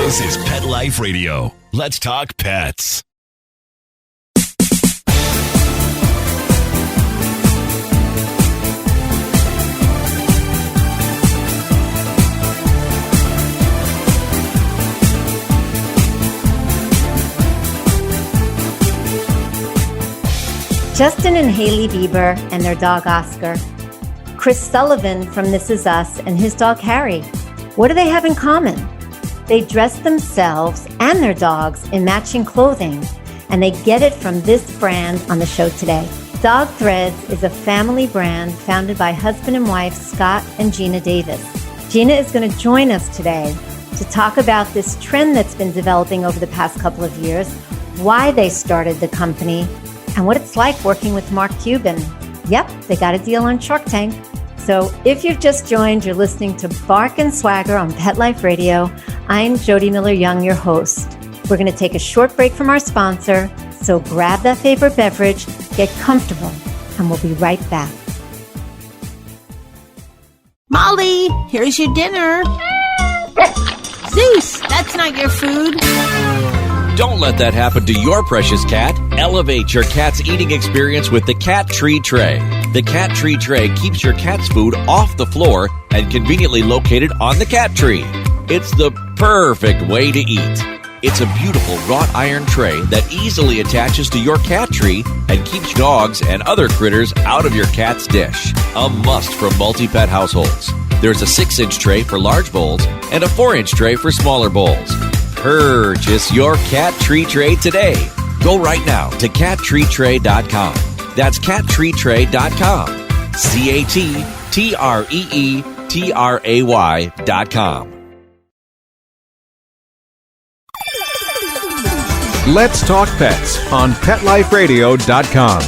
This is Pet Life Radio. Let's talk pets. Justin and Hailey Bieber and their dog Oscar. Chris Sulllivan from This Is Us and his dog Harry. What do they have in common? They dress themselves and their dogs in matching clothing, and they get it from this brand on the show today. Dog Threads is a family brand founded by husband and wife Scott and Gina Davis. Gina is going to join us today to talk about this trend that's been developing over the past couple of years, why they started the company, and what it's like working with Mark Cuban. Yep, they got a deal on Shark Tank. So if you've just joined, you're listening to Bark and Swagger on Pet Life Radio. I'm Jody Miller-Young, your host. We're going to take a short break from our sponsor, so grab that favorite beverage, get comfortable, and we'll be right back. Molly, here's your dinner. Zeus, that's not your food. Don't let that happen to your precious cat. Elevate your cat's eating experience with the Cat Tree Tray. The Cat Tree Tray keeps your cat's food off the floor and conveniently located on the cat tree. It's the perfect way to eat. It's a beautiful wrought iron tray that easily attaches to your cat tree and keeps dogs and other critters out of your cat's dish. A must for multi-pet households. There's a 6-inch tray for large bowls and a 4-inch tray for smaller bowls. Purchase your Cat Tree Tray today. Go right now to cattreetray.com. That's cattreetray.com. cattreetray.com. Let's talk pets on PetLifeRadio.com.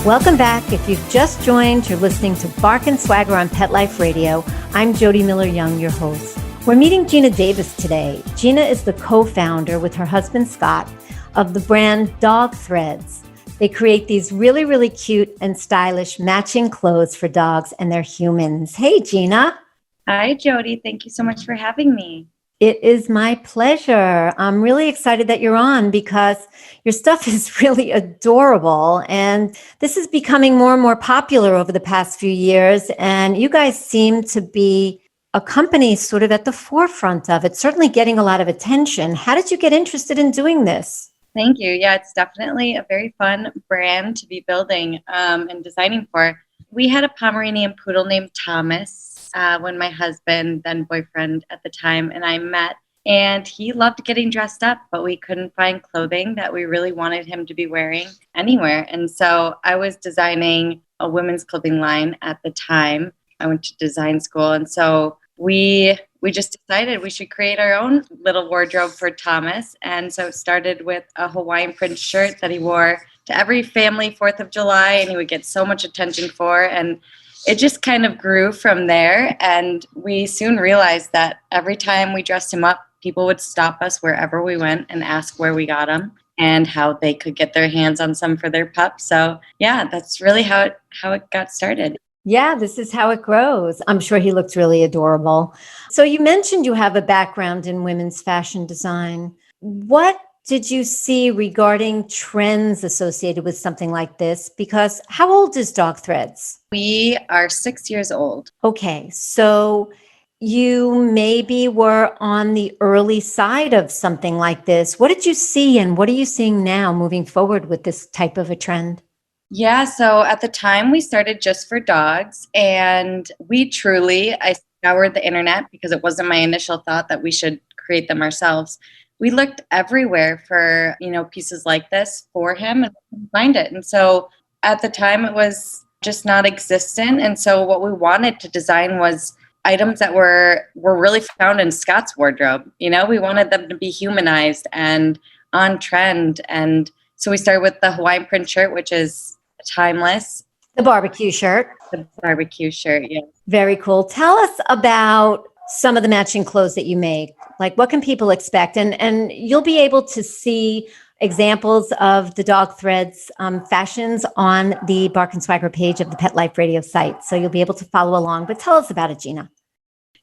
Welcome back. If you've just joined, you're listening to Bark and Swagger on Pet Life Radio. I'm Jody Miller-Young, your host. We're meeting Gina Davis today. Gina is the co-founder with her husband Scott of the brand Dog Threads. They create these really, really cute and stylish matching clothes for dogs and their humans. Hey, Gina. Hi, Jody. Thank you so much for having me. It is my pleasure. I'm really excited that you're on because your stuff is really adorable. And this is becoming more and more popular over the past few years. And you guys seem to be a company sort of at the forefront of it, certainly getting a lot of attention. How did you get interested in doing this? Thank you. Yeah, it's definitely a very fun brand to be building and designing for. We had a Pomeranian poodle named Thomas when my husband, then boyfriend at the time, and I met. And he loved getting dressed up, but we couldn't find clothing that we really wanted him to be wearing anywhere. And so I was designing a women's clothing line at the time. I went to design school. And so we just decided we should create our own little wardrobe for Thomas. And so it started with a Hawaiian print shirt that he wore to every family 4th of July, and he would get so much attention for. And it just kind of grew from there. And we soon realized that every time we dressed him up, people would stop us wherever we went and ask where we got them and how they could get their hands on some for their pup. So yeah, that's really how it got started. Yeah, this is how it grows. I'm sure he looked really adorable. So you mentioned you have a background in women's fashion design. What did you see regarding trends associated with something like this? Because how old is Dog Threads? We are 6 years old. Okay, so you maybe were on the early side of something like this. What did you see and what are you seeing now moving forward with this type of a trend? Yeah, so at the time we started just for dogs, and I scoured the internet because it wasn't my initial thought that we should create them ourselves. We looked everywhere for, pieces like this for him and couldn't find it. And so at the time it was just not existent. And so what we wanted to design was items that were really found in Scott's wardrobe. We wanted them to be humanized and on trend. And so we started with the Hawaiian print shirt, which is timeless. The barbecue shirt. The barbecue shirt, yeah. Very cool. Tell us about some of the matching clothes that you make. Like, what can people expect? And you'll be able to see examples of the dog threads fashions on the Bark and Swagger page of the Pet Life Radio site. So you'll be able to follow along. But tell us about it, Gina.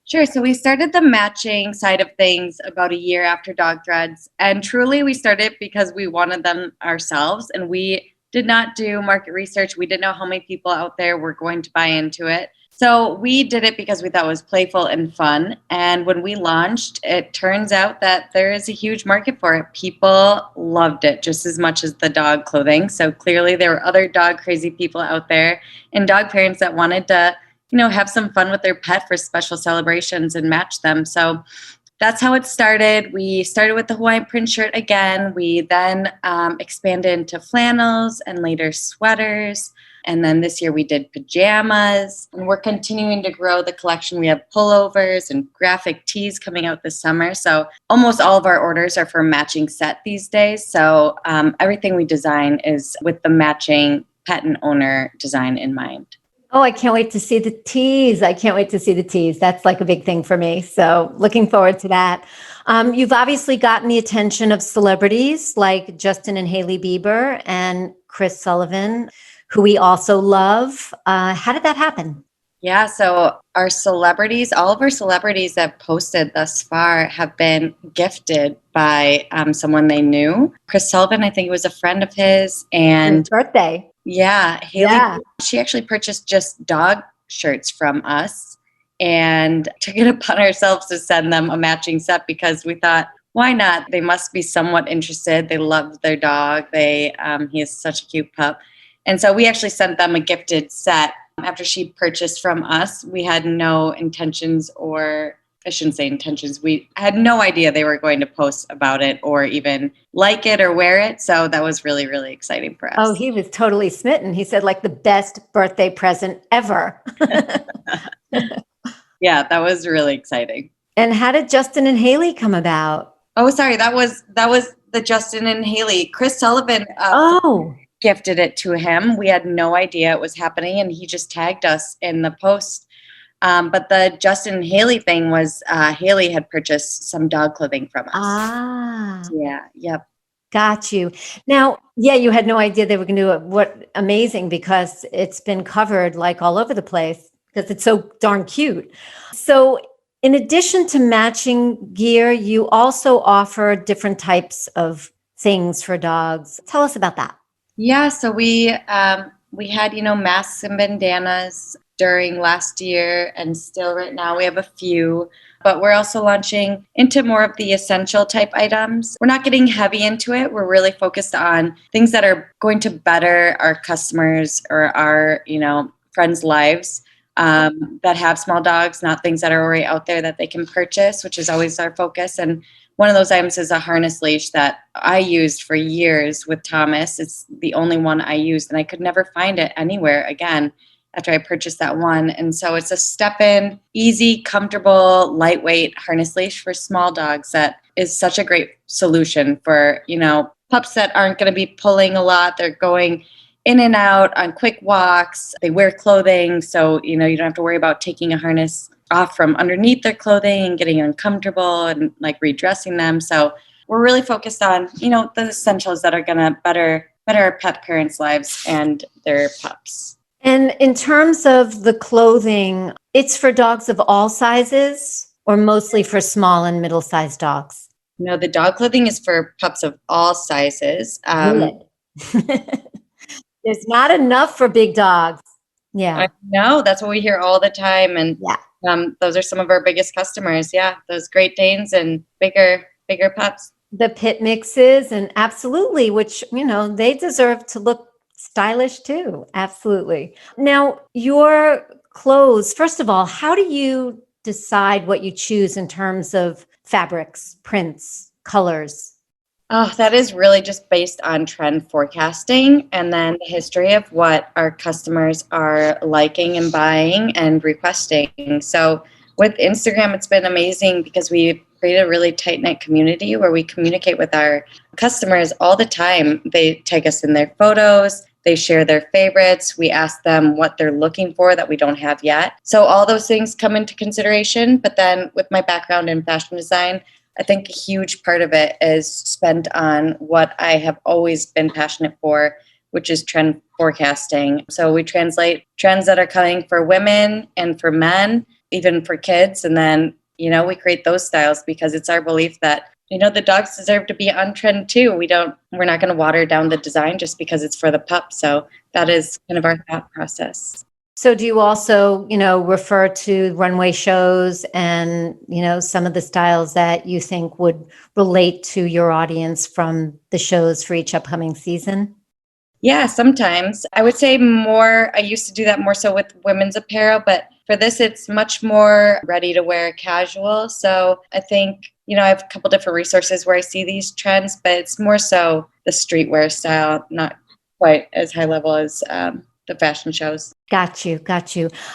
Sure. So we started the matching side of things about a year after dog threads. And truly, we started because we wanted them ourselves. And we did not do market research. We didn't know how many people out there were going to buy into it. So we did it because we thought it was playful and fun. And when we launched, it turns out that there is a huge market for it. People loved it just as much as the dog clothing. So clearly there were other dog crazy people out there and dog parents that wanted to, have some fun with their pet for special celebrations and match them. So that's how it started. We started with the Hawaiian print shirt again. We then expanded into flannels and later sweaters. And then this year we did pajamas. And we're continuing to grow the collection. We have pullovers and graphic tees coming out this summer. So almost all of our orders are for matching set these days. So everything we design is with the matching pet and owner design in mind. Oh, I can't wait to see the teas. That's like a big thing for me. So looking forward to that. You've obviously gotten the attention of celebrities like Justin and Hailey Bieber and Chris Sulllivan, who we also love. How did that happen? Yeah, so all of our celebrities that posted thus far have been gifted by someone they knew. Chris Sulllivan, I think it was a friend of his. And his birthday. Yeah, Hailey, she actually purchased just dog shirts from us and took it upon ourselves to send them a matching set because we thought, why not? They must be somewhat interested. They love their dog. He is such a cute pup. And so we actually sent them a gifted set after she purchased from us. We had no intentions, or I shouldn't say intentions. We had no idea they were going to post about it or even like it or wear it. So that was really, really exciting for us. Oh, he was totally smitten. He said like the best birthday present ever. Yeah, that was really exciting. And how did Justin and Hailey come about? Oh, sorry. That was the Justin and Hailey. Chris Sulllivan gifted it to him. We had no idea it was happening, and he just tagged us in the post. But the Justin and Hailey thing was Hailey had purchased some dog clothing from us. Ah. Yeah. Yep. Got you. Now, you had no idea they were going to do it. What amazing, because it's been covered like all over the place because it's so darn cute. So in addition to matching gear, you also offer different types of things for dogs. Tell us about that. Yeah. So we had, masks and bandanas during last year, and still right now we have a few, but we're also launching into more of the essential type items. We're not getting heavy into it. We're really focused on things that are going to better our customers or our, friends' lives that have small dogs, not things that are already out there that they can purchase, which is always our focus. And one of those items is a harness leash that I used for years with Thomas. It's the only one I used, and I could never find it anywhere again after I purchased that one. And so it's a step-in, easy, comfortable, lightweight harness leash for small dogs that is such a great solution for, pups that aren't going to be pulling a lot. They're going in and out on quick walks. They wear clothing, so, you don't have to worry about taking a harness off from underneath their clothing and getting uncomfortable and like redressing them. So we're really focused on, the essentials that are going to better our pet parents' lives and their pups. And in terms of the clothing, it's for dogs of all sizes or mostly for small and middle-sized dogs? The dog clothing is for pups of all sizes. There's not enough for big dogs. Yeah. I know. That's what we hear all the time. And those are some of our biggest customers. Yeah. Those Great Danes and bigger pups. The pit mixes, and absolutely, which, they deserve to look stylish too. Absolutely. Now, your clothes, first of all, how do you decide what you choose in terms of fabrics, prints, colors? Oh, that is really just based on trend forecasting and then the history of what our customers are liking and buying and requesting. So with Instagram, it's been amazing because we've created a really tight-knit community where we communicate with our customers all the time. They tag us in their photos. They share their favorites. We ask them what they're looking for that we don't have yet. So all those things come into consideration. But then with my background in fashion design, I think a huge part of it is spent on what I have always been passionate for, which is trend forecasting. So we translate trends that are coming for women and for men, even for kids. And then, we create those styles because it's our belief that, the dogs deserve to be on trend too. We're not going to water down the design just because it's for the pup. So that is kind of our thought process. So do you also, refer to runway shows and, some of the styles that you think would relate to your audience from the shows for each upcoming season? Yeah, sometimes. I would say more, I used to do that more so with women's apparel, but for this, it's much more ready to wear casual. So I think, I have a couple different resources where I see these trends, but it's more so the streetwear style, not quite as high level as the fashion shows. Got you.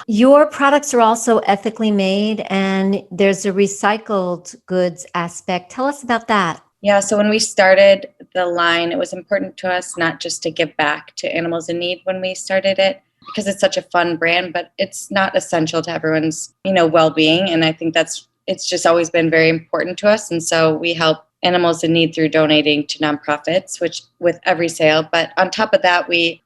Your products are also ethically made and there's a recycled goods aspect. Tell us about that. Yeah, so when we started the line, it was important to us not just to give back to animals in need when we started it, because it's such a fun brand, but it's not essential to everyone's, well-being. And I think it's just always been very important to us. And so we help animals in need through donating to nonprofits, which with every sale. But on top of that, we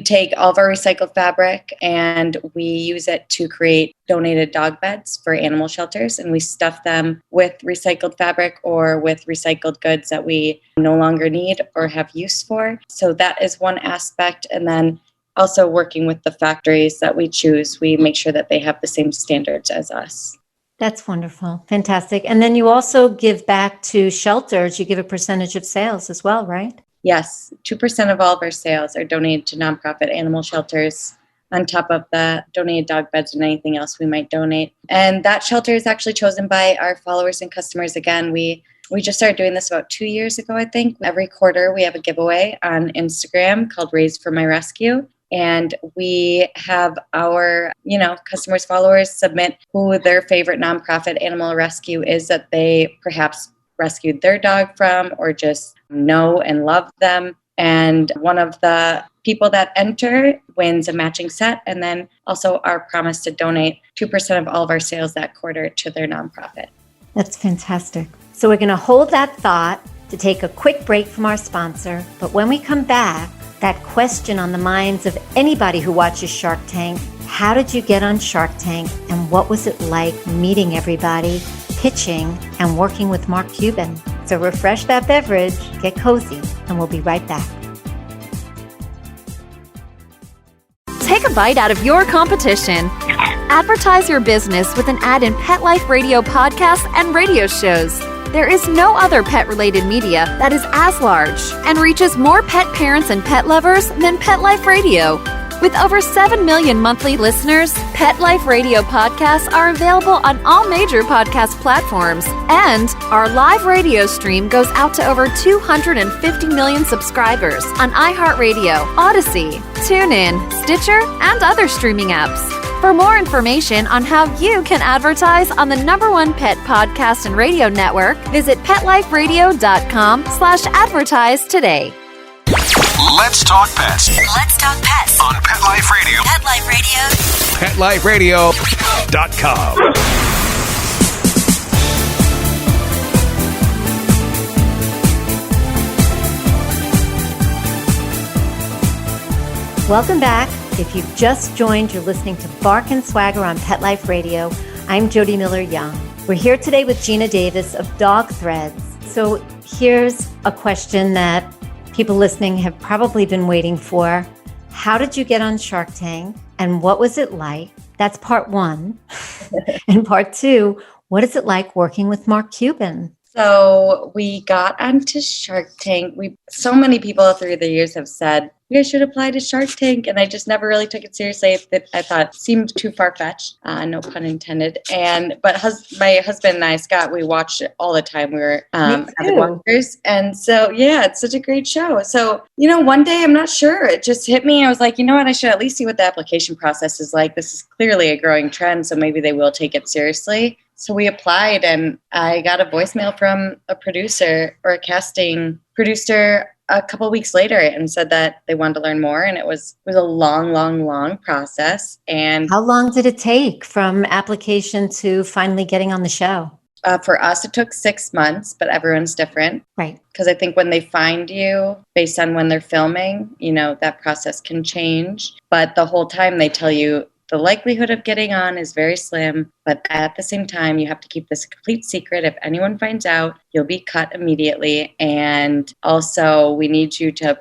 take all of our recycled fabric and we use it to create donated dog beds for animal shelters. And we stuff them with recycled fabric or with recycled goods that we no longer need or have use for. So that is one aspect. And then also working with the factories that we choose, we make sure that they have the same standards as us. That's wonderful. Fantastic. And then you also give back to shelters. You give a percentage of sales as well, right? Yes. 2% of all of our sales are donated to nonprofit animal shelters on top of the donated dog beds and anything else we might donate. And that shelter is actually chosen by our followers and customers. Again, we just started doing this about 2 years ago, I think. Every quarter we have a giveaway on Instagram called Raised for My Rescue. And we have our, customers, followers submit who their favorite nonprofit animal rescue is that they perhaps rescued their dog from or just know and love them. And one of the people that enter wins a matching set. And then also our promise to donate 2% of all of our sales that quarter to their nonprofit. That's fantastic. So we're going to hold that thought to take a quick break from our sponsor. But when we come back, that question on the minds of anybody who watches Shark Tank: how did you get on Shark Tank and what was it like meeting everybody, pitching, and working with Mark Cuban? So refresh that beverage, get cozy, and we'll be right back. Take a bite out of your competition. Advertise your business with an ad in Pet Life Radio podcasts and radio shows. There is no other pet-related media that is as large and reaches more pet parents and pet lovers than Pet Life Radio. With over 7 million monthly listeners, Pet Life Radio podcasts are available on all major podcast platforms, and our live radio stream goes out to over 250 million subscribers on iHeartRadio, Odyssey, TuneIn, Stitcher, and other streaming apps. For more information on how you can advertise on the #1 pet podcast and radio network, visit PetLifeRadio.com/advertise today. Let's talk pets Let's talk pets on Pet Life Radio. Pet Life Radio. PetLifeRadio.com. Welcome back. If you've just joined, you're listening to Bark and Swagger on Pet Life Radio. I'm Jody Miller-Young. We're here today with Gina Davis of Dog Threads. So here's a question that people listening have probably been waiting for. How did you get on Shark Tank and what was it like? That's part one. And part two, what is it like working with Mark Cuban? So we got onto Shark Tank. So many people through the years have said, you guys should apply to Shark Tank. And I just never really took it seriously. I thought it seemed too far-fetched, no pun intended. But my husband and I, Scott, we watched it all the time. We were avid watchers. And so, yeah, it's such a great show. So, one day, I'm not sure. It just hit me. I was like, you know what? I should at least see what the application process is like. This is clearly a growing trend, so maybe they will take it seriously. So we applied, and I got a voicemail from a producer or a casting producer a couple of weeks later and said that they wanted to learn more. And it was a long process. And how long did it take from application to finally getting on the show? For us, it took 6 months, but everyone's different. Right. Because I think when they find you, based on when they're filming, that process can change. But the whole time they tell you the likelihood of getting on is very slim. But at the same time, you have to keep this a complete secret. If anyone finds out, you'll be cut immediately. And also, we need you to,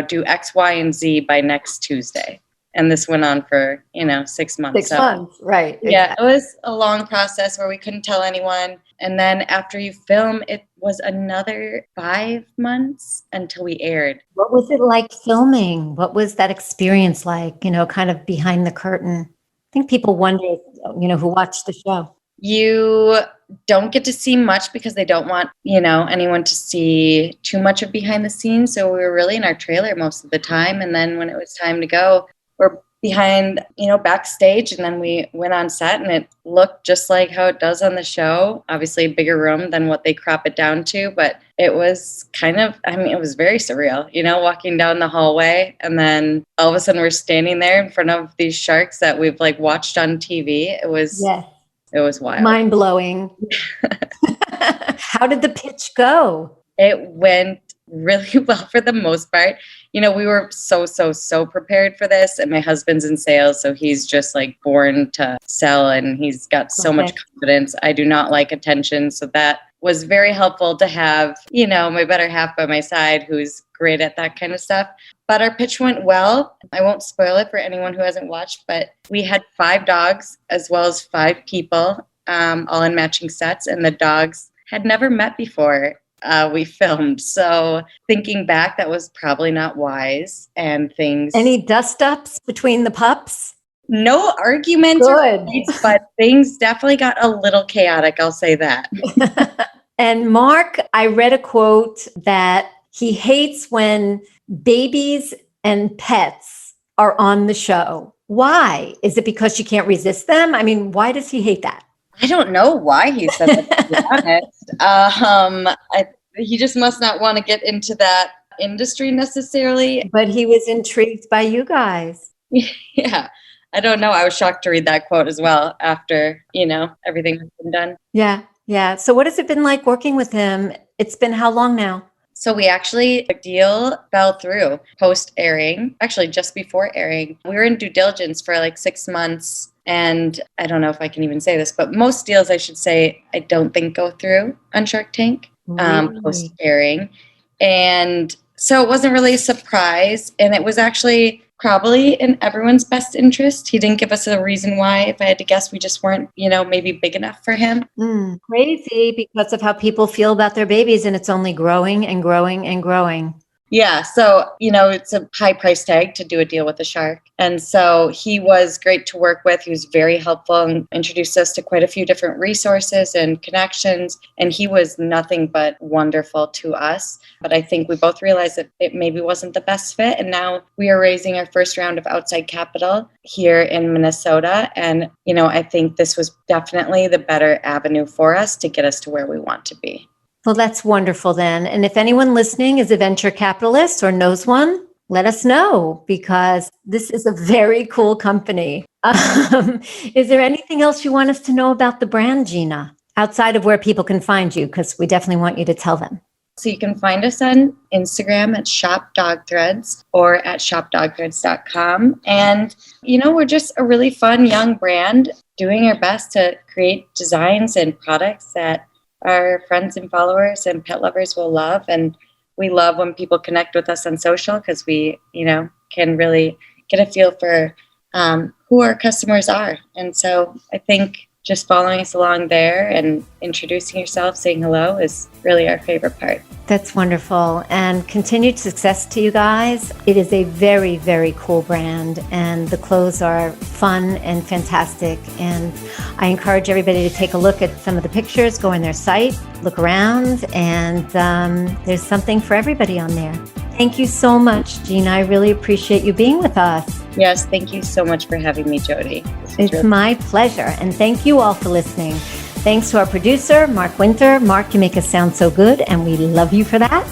do X, Y, and Z by next Tuesday. And this went on for, 6 months. 6 months, right. Yeah, Exactly. it was a long process where we couldn't tell anyone. And then after you film, it was another 5 months until we aired. What was it like filming? What was that experience like, kind of behind the curtain? I think people wonder, who watched the show. You don't get to see much because they don't want, anyone to see too much of behind the scenes. So we were really in our trailer most of the time. And then when it was time to go, we're behind, backstage, and then we went on set and it looked just like how it does on the show. Obviously a bigger room than what they crop it down to, but it was it was very surreal, walking down the hallway and then all of a sudden we're standing there in front of these sharks that we've watched on TV. It was wild. Mind blowing. How did the pitch go? It went really well for the most part. We were so prepared for this, and my husband's in sales, so he's just born to sell, and he's got so much confidence. I do not like attention, so that was very helpful to have, my better half by my side who's great at that kind of stuff. But our pitch went well. I won't spoil it for anyone who hasn't watched, but we had 5 dogs as well as 5 people, all in matching sets, and the dogs had never met before. We filmed. So thinking back, that was probably not wise. And things. Any dust ups between the pups? No arguments or fights, but things definitely got a little chaotic. I'll say that. And Mark, I read a quote that he hates when babies and pets are on the show. Why? Is it because you can't resist them? I mean, why does he hate that? I don't know why he said that, to be honest. He just must not want to get into that industry necessarily. But he was intrigued by you guys. Yeah. I don't know. I was shocked to read that quote as well after, everything has been done. Yeah. Yeah. So what has it been like working with him? It's been how long now? So the deal fell through post-airing, actually just before airing. We were in due diligence for 6 months. And I don't know if I can even say this, but most deals, I should say, I don't think go through on Shark Tank post-airing. And so it wasn't really a surprise. And it was actually probably in everyone's best interest. He didn't give us a reason why. If I had to guess, we just weren't, maybe big enough for him. Crazy because of how people feel about their babies, and it's only growing and growing and growing. Yeah. So, it's a high price tag to do a deal with a shark. And so he was great to work with. He was very helpful and introduced us to quite a few different resources and connections. And he was nothing but wonderful to us. But I think we both realized that it maybe wasn't the best fit. And now we are raising our first round of outside capital here in Minnesota. And, I think this was definitely the better avenue for us to get us to where we want to be. Well, that's wonderful then. And if anyone listening is a venture capitalist or knows one, let us know, because this is a very cool company. Is there anything else you want us to know about the brand, Gina, outside of where people can find you? Because we definitely want you to tell them. So you can find us on Instagram at Shop Dog Threads or at shopdogthreads.com. And, we're just a really fun young brand doing our best to create designs and products that our friends and followers and pet lovers will love. And we love when people connect with us on social because we, can really get a feel for who our customers are. And so I think just following us along there and introducing yourself, saying hello is really our favorite part. That's wonderful. And continued success to you guys. It is a very, very cool brand, and the clothes are fun and fantastic. And I encourage everybody to take a look at some of the pictures, go on their site, look around, and there's something for everybody on there. Thank you so much, Gina. I really appreciate you being with us. Yes, thank you so much for having me, Jody. It's my pleasure. And thank you all for listening. Thanks to our producer, Mark Winter. Mark, you make us sound so good, and we love you for that.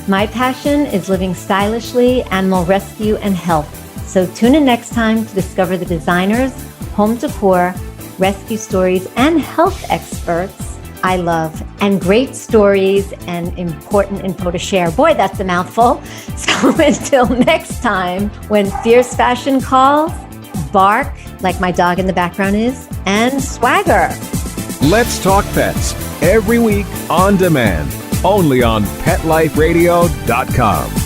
My passion is living stylishly, animal rescue, and health. So tune in next time to discover the designers, home decor, rescue stories, and health experts I love, and great stories and important info to share. Boy, that's a mouthful. So until next time, when fierce fashion calls, bark, like my dog in the background is, and swagger. Let's Talk Pets, every week on demand, only on PetLifeRadio.com.